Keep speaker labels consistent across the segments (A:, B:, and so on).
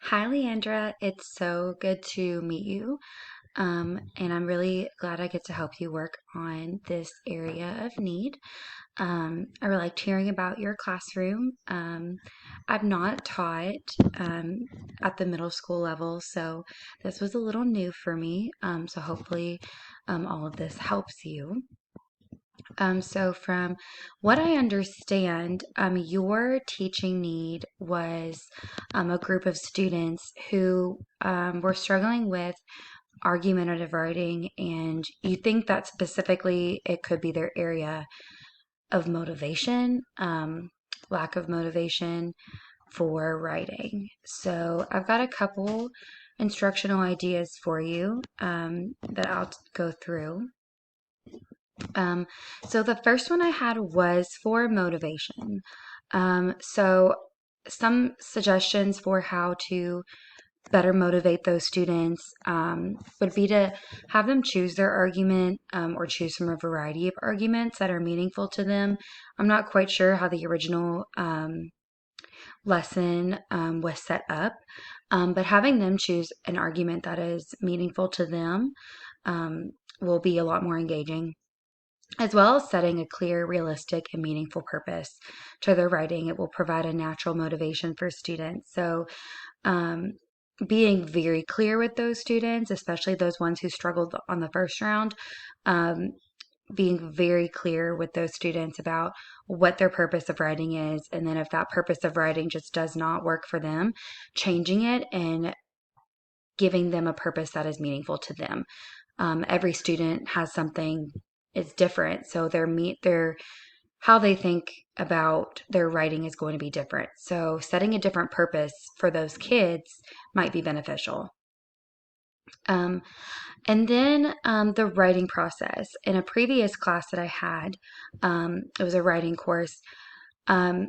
A: Hi, Leanndra. It's so good to meet you. And I'm really glad I get to help you work on this area of need. I really liked hearing about your classroom. I've not taught at the middle school level, so this was a little new for me. So hopefully, all of this helps you. So from what I understand, your teaching need was a group of students who were struggling with argumentative writing, and you think that specifically it could be their area of motivation, lack of motivation for writing. So I've got a couple instructional ideas for you that I'll go through. Um, so the first one I had was for motivation. So some suggestions for how to better motivate those students would be to have them choose their argument or choose from a variety of arguments that are meaningful to them. I'm not quite sure how the original lesson was set up, but having them choose an argument that is meaningful to them um, will be a lot more engaging, as well as setting a clear, realistic, and meaningful purpose to their writing. It will provide a natural motivation for students. So, um, being very clear with those students, especially those ones who struggled on the first round, um, being very clear with those students about what their purpose of writing is. And then if that purpose of writing just does not work for them, changing it and giving them a purpose that is meaningful to them. Every student has something is different, so their how they think about their writing is going to be different. So setting a different purpose for those kids might be beneficial. Um, and then the writing process. In a previous class that I had, it was a writing course. Um,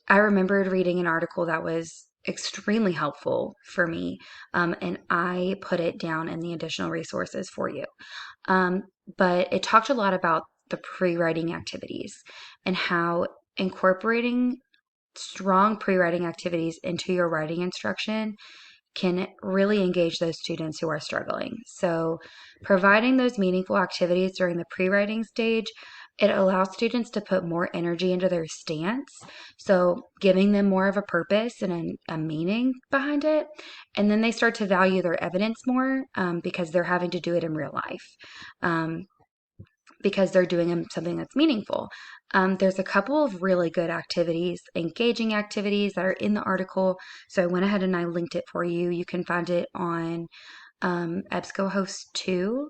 A: I remembered reading an article that was extremely helpful for me, and I put it down in the additional resources for you. Um, but it talked a lot about the pre-writing activities and how incorporating strong pre-writing activities into your writing instruction can really engage those students who are struggling. So, providing those meaningful activities during the pre-writing stage, it allows students to put more energy into their stance. So, giving them more of a purpose and a meaning behind it. And then they start to value their evidence more because they're having to do it in real life. Um, because they're doing something that's meaningful. There's a couple of really good activities, engaging activities that are in the article. So I went ahead and I linked it for you. You can find it on EBSCOhost 2.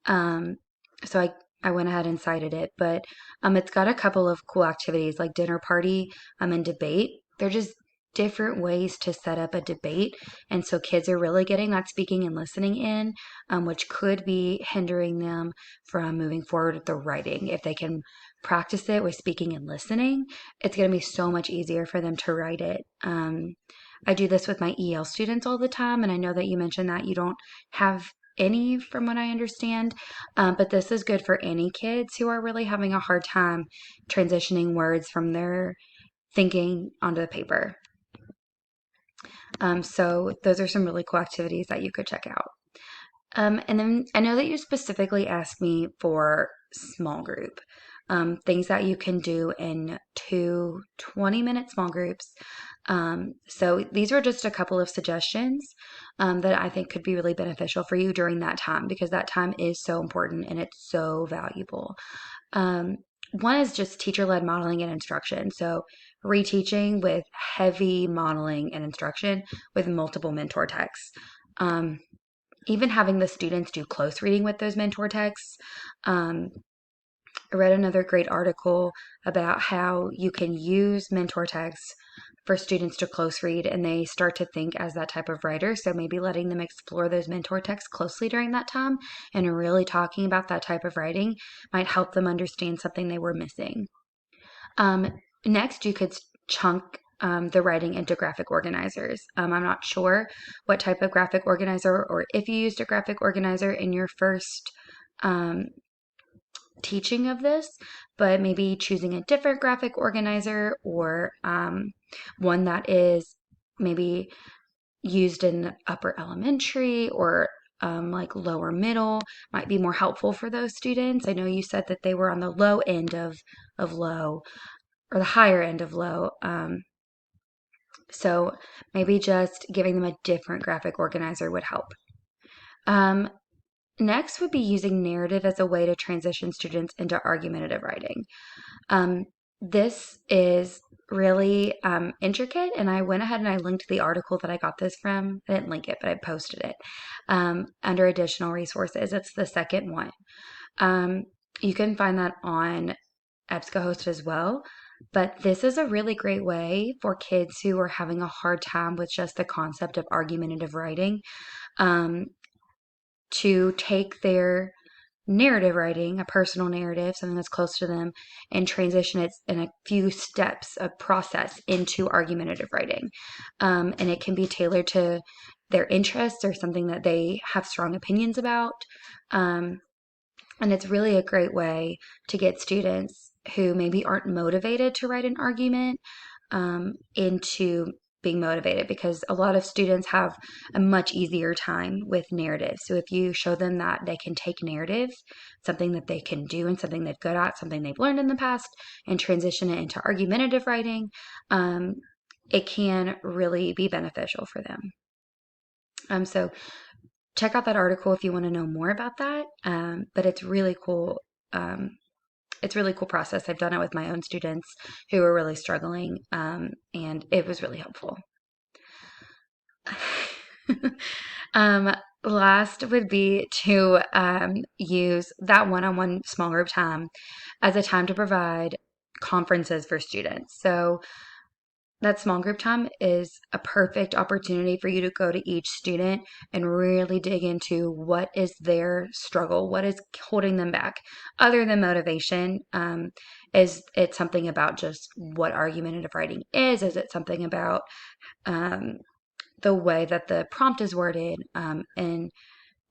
A: So I went ahead and cited it, but it's got a couple of cool activities like dinner party and debate. They're just different ways to set up a debate. And so kids are really getting that speaking and listening in, which could be hindering them from moving forward with the writing. If they can practice it with speaking and listening, it's going to be so much easier for them to write it. I do this with my EL students all the time, and I know that you mentioned that you don't have any from what I understand, but this is good for any kids who are really having a hard time transitioning words from their thinking onto the paper. So those are some really cool activities that you could check out. And then I know that you specifically asked me for small group, things that you can do in 20-minute small groups. So these are just a couple of suggestions that I think could be really beneficial for you during that time, because that time is so important and it's so valuable. Um, One is just teacher-led modeling and instruction. So reteaching with heavy modeling and instruction with multiple mentor texts. Um, Even having the students do close reading with those mentor texts. Um, I read another great article about how you can use mentor texts for students to close read and they start to think as that type of writer. So maybe letting them explore those mentor texts closely during that time and really talking about that type of writing might help them understand something they were missing. Next, you could chunk the writing into graphic organizers. I'm not sure what type of graphic organizer or if you used a graphic organizer in your first um, teaching of this, but maybe choosing a different graphic organizer or one that is maybe used in upper elementary or like lower middle might be more helpful for those students. I know you said that they were on the low end of low, or the higher end of low. So maybe just giving them a different graphic organizer would help. Next would be using narrative as a way to transition students into argumentative writing. This is really intricate, and I went ahead and I linked the article that I got this from. I didn't link it, but I posted it under additional resources. It's the second one. You can find that on EBSCOhost as well. But this is a really great way for kids who are having a hard time with just the concept of argumentative writing to take their narrative writing, a personal narrative, something that's close to them, and transition it in a few steps, a process into argumentative writing. And it can be tailored to their interests or something that they have strong opinions about. And it's really a great way to get students who maybe aren't motivated to write an argument into being motivated, because a lot of students have a much easier time with narrative. So if you show them that they can take narrative, something that they can do and something they're good at, something they've learned in the past, and transition it into argumentative writing, it can really be beneficial for them. So check out that article if you want to know more about that. But it's really cool. It's a really cool process. I've done it with my own students who were really struggling, and it was really helpful. Last would be to use that one-on-one small group time as a time to provide conferences for students. So that small group time is a perfect opportunity for you to go to each student and really dig into what is their struggle, what is holding them back, other than motivation. Is it something about just what argumentative writing is? Is it something about the way that the prompt is worded? And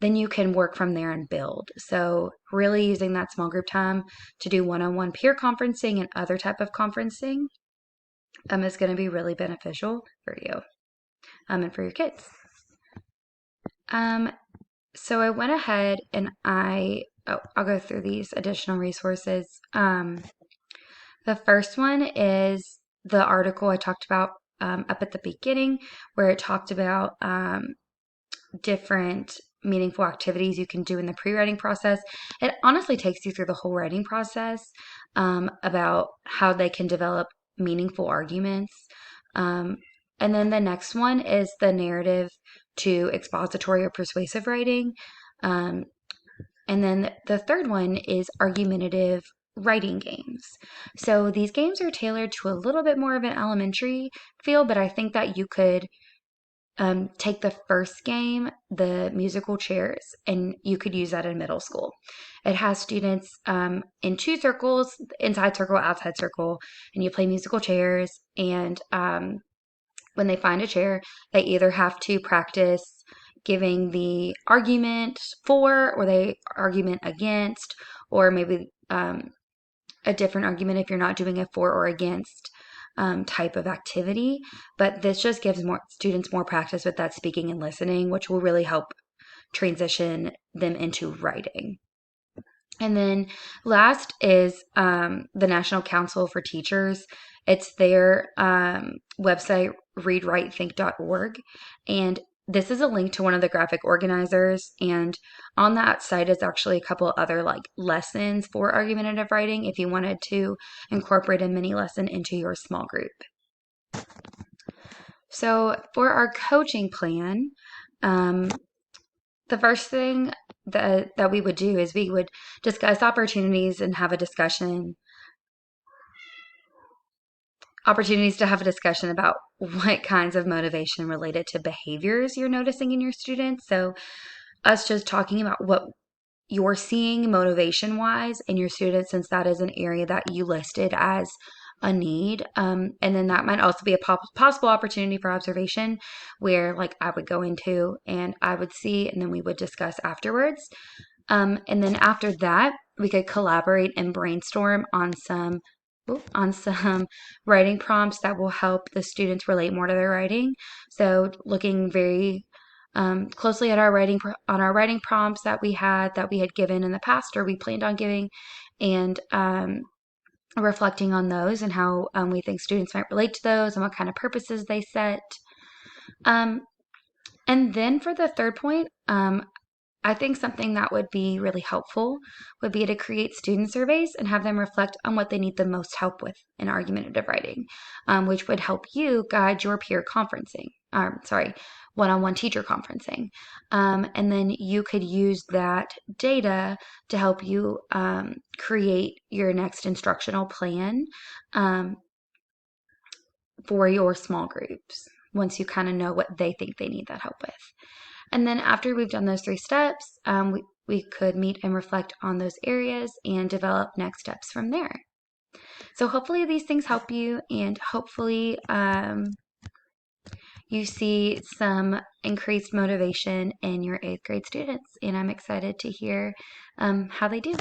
A: then you can work from there and build. So really using that small group time to do one-on-one peer conferencing and other type of conferencing is going to be really beneficial for you and for your kids. So I went ahead and I'll go through these additional resources. The first one is the article I talked about up at the beginning, where it talked about different meaningful activities you can do in the pre-writing process. It honestly takes you through the whole writing process about how they can develop meaningful arguments. And then the next one is the narrative to expository or persuasive writing. And then the third one is argumentative writing games. So these games are tailored to a little bit more of an elementary feel, but I think that you could take the first game, the musical chairs, and you could use that in middle school. It has students in two circles, inside circle, outside circle, and you play musical chairs. And when they find a chair, they either have to practice giving the argument for, or the argument against, or maybe a different argument if you're not doing a for or against type of activity. But this just gives more students more practice with that speaking and listening, which will really help transition them into writing. And then last is the National Council for Teachers. It's their website, readwritethink.org. And this is a link to one of the graphic organizers. And on that site is actually a couple other like lessons for argumentative writing if you wanted to incorporate a mini lesson into your small group. So for our coaching plan, the first thing that we would do is we would discuss opportunities and have a discussion. Opportunities to have a discussion about what kinds of motivation related to behaviors you're noticing in your students. So us just talking about what you're seeing motivation wise in your students, since that is an area that you listed as a need. And then that might also be a possible opportunity for observation, where like I would go into and I would see, and then we would discuss afterwards. And then after that, we could collaborate and brainstorm on some on some writing prompts that will help the students relate more to their writing. So looking very closely at our writing prompts that we had given in the past or we planned on giving, and reflecting on those and how we think students might relate to those and what kind of purposes they set. And then for the third point, I think something that would be really helpful would be to create student surveys and have them reflect on what they need the most help with in argumentative writing, which would help you guide your peer conferencing, one-on-one teacher conferencing. And then you could use that data to help you create your next instructional plan for your small groups once you kind of know what they think they need that help with. And then after we've done those 3 steps, we could meet and reflect on those areas and develop next steps from there. So hopefully these things help you, and hopefully you see some increased motivation in your 8th grade students. And I'm excited to hear how they do.